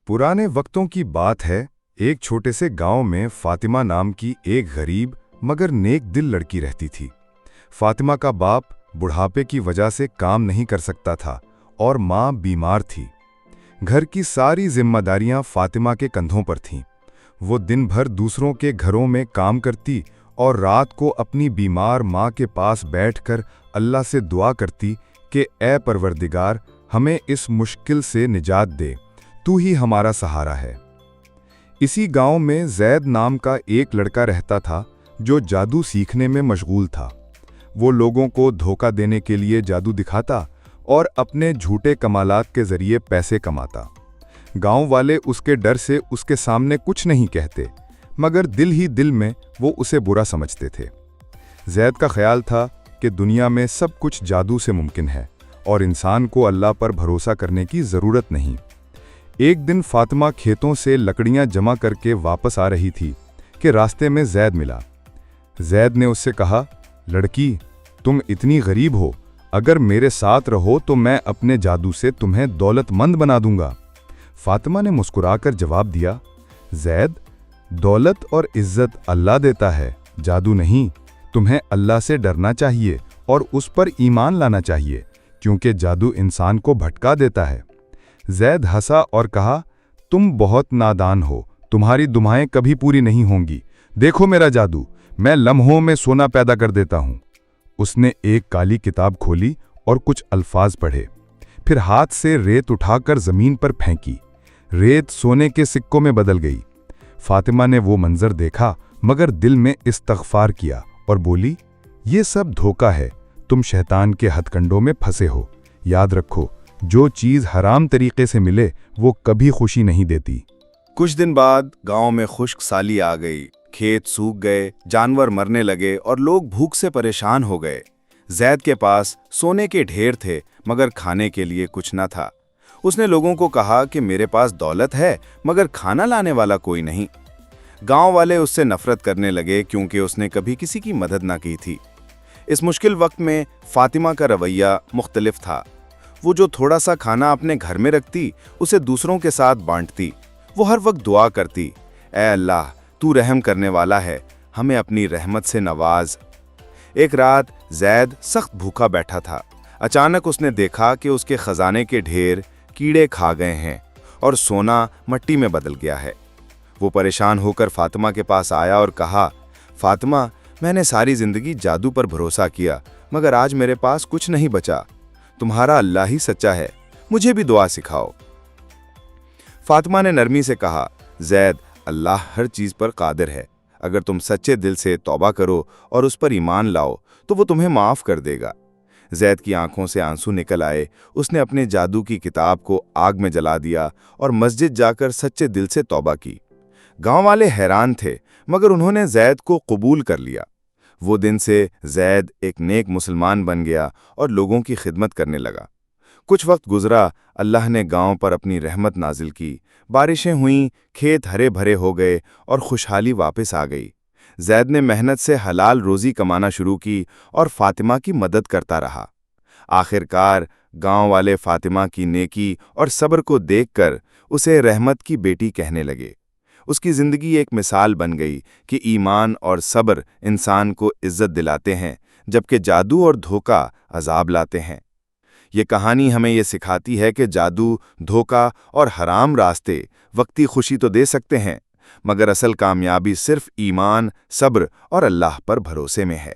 पुराने वक्तों की बात है। एक छोटे से गांव में फातिमा नाम की एक गरीब मगर नेक दिल लड़की रहती थी। फातिमा का बाप बुढ़ापे की वजह से काम नहीं कर सकता था और माँ बीमार थी। घर की सारी जिम्मेदारियां फातिमा के कंधों पर थीं। वो दिन भर दूसरों के घरों में काम करती और रात को अपनी बीमार माँ के पास बैठकर अल्लाह से दुआ करती कि ऐ परवरदिगार, हमें इस मुश्किल से निजात दे, तू ही हमारा सहारा है। इसी गांव में जैद नाम का एक लड़का रहता था जो जादू सीखने में मशगूल था। वो लोगों को धोखा देने के लिए जादू दिखाता और अपने झूठे कमालात के जरिए पैसे कमाता। गांव वाले उसके डर से उसके सामने कुछ नहीं कहते, मगर दिल ही दिल में वो उसे बुरा समझते थे। जैद का ख्याल था कि दुनिया में सब कुछ जादू से मुमकिन है और इंसान को अल्लाह पर भरोसा करने की ज़रूरत नहीं। एक दिन फातिमा खेतों से लकड़ियां जमा करके वापस आ रही थी कि रास्ते में जैद मिला। जैद ने उससे कहा, लड़की, तुम इतनी गरीब हो, अगर मेरे साथ रहो तो मैं अपने जादू से तुम्हें दौलतमंद बना दूंगा। फातिमा ने मुस्कुराकर जवाब दिया, जैद, दौलत और इज्जत अल्लाह देता है, जादू नहीं। तुम्हें अल्लाह से डरना चाहिए और उस पर ईमान लाना चाहिए, क्योंकि जादू इंसान को भटका देता है। जैद हंसा और कहा, तुम बहुत नादान हो, तुम्हारी दुआएं कभी पूरी नहीं होंगी। देखो मेरा जादू, मैं लम्हों में सोना पैदा कर देता हूं। उसने एक काली किताब खोली और कुछ अल्फाज पढ़े, फिर हाथ से रेत उठाकर जमीन पर फेंकी। रेत सोने के सिक्कों में बदल गई। फातिमा ने वो मंजर देखा मगर दिल में इस्तग़फ़ार किया और बोली, ये सब धोखा है, तुम शैतान के हथकंडों में फंसे हो। याद रखो, जो चीज़ हराम तरीके से मिले वो कभी खुशी नहीं देती। कुछ दिन बाद गांव में खुश्क साली आ गई। खेत सूख गए, जानवर मरने लगे और लोग भूख से परेशान हो गए। जैद के पास सोने के ढेर थे मगर खाने के लिए कुछ न था। उसने लोगों को कहा कि मेरे पास दौलत है मगर खाना लाने वाला कोई नहीं। गांव वाले उससे नफरत करने लगे क्योंकि उसने कभी किसी की मदद ना की थी। इस मुश्किल वक्त में फातिमा का रवैया मुख्तलिफ था। वो जो थोड़ा सा खाना अपने घर में रखती, उसे दूसरों के साथ बांटती। वो हर वक्त दुआ करती, ऐ अल्लाह, तू रहम करने वाला है, हमें अपनी रहमत से नवाज। एक रात जैद सख्त भूखा बैठा था। अचानक उसने देखा कि उसके खजाने के ढेर कीड़े खा गए हैं और सोना मट्टी में बदल गया है। वो परेशान होकर फातिमा के पास आया और कहा, फातिमा, मैंने सारी जिंदगी जादू पर भरोसा किया मगर आज मेरे पास कुछ नहीं बचा। तुम्हारा अल्लाह ही सच्चा है, मुझे भी दुआ सिखाओ। फातिमा ने नरमी से कहा, जैद, अल्लाह हर चीज़ पर कादिर है। अगर तुम सच्चे दिल से तौबा करो और उस पर ईमान लाओ तो वो तुम्हें माफ़ कर देगा। जैद की आंखों से आंसू निकल आए। उसने अपने जादू की किताब को आग में जला दिया और मस्जिद जाकर सच्चे दिल से तौबा की। गांव वाले हैरान थे मगर उन्होंने जैद को कबूल कर लिया। वो दिन से जैद एक नेक मुसलमान बन गया और लोगों की खिदमत करने लगा। कुछ वक्त गुजरा, अल्लाह ने गांव पर अपनी रहमत नाजिल की। बारिशें हुईं, खेत हरे भरे हो गए और खुशहाली वापस आ गई। जैद ने मेहनत से हलाल रोज़ी कमाना शुरू की और फातिमा की मदद करता रहा। आखिरकार गांव वाले फातिमा की नेकी और सब्र को देखकर उसे रहमत की बेटी कहने लगे। उसकी ज़िंदगी एक मिसाल बन गई कि ईमान और सब्र इंसान को इज्जत दिलाते हैं, जबकि जादू और धोखा अजाब लाते हैं। ये कहानी हमें ये सिखाती है कि जादू, धोखा और हराम रास्ते वक्ती खुशी तो दे सकते हैं, मगर असल कामयाबी सिर्फ ईमान, सब्र और अल्लाह पर भरोसे में है।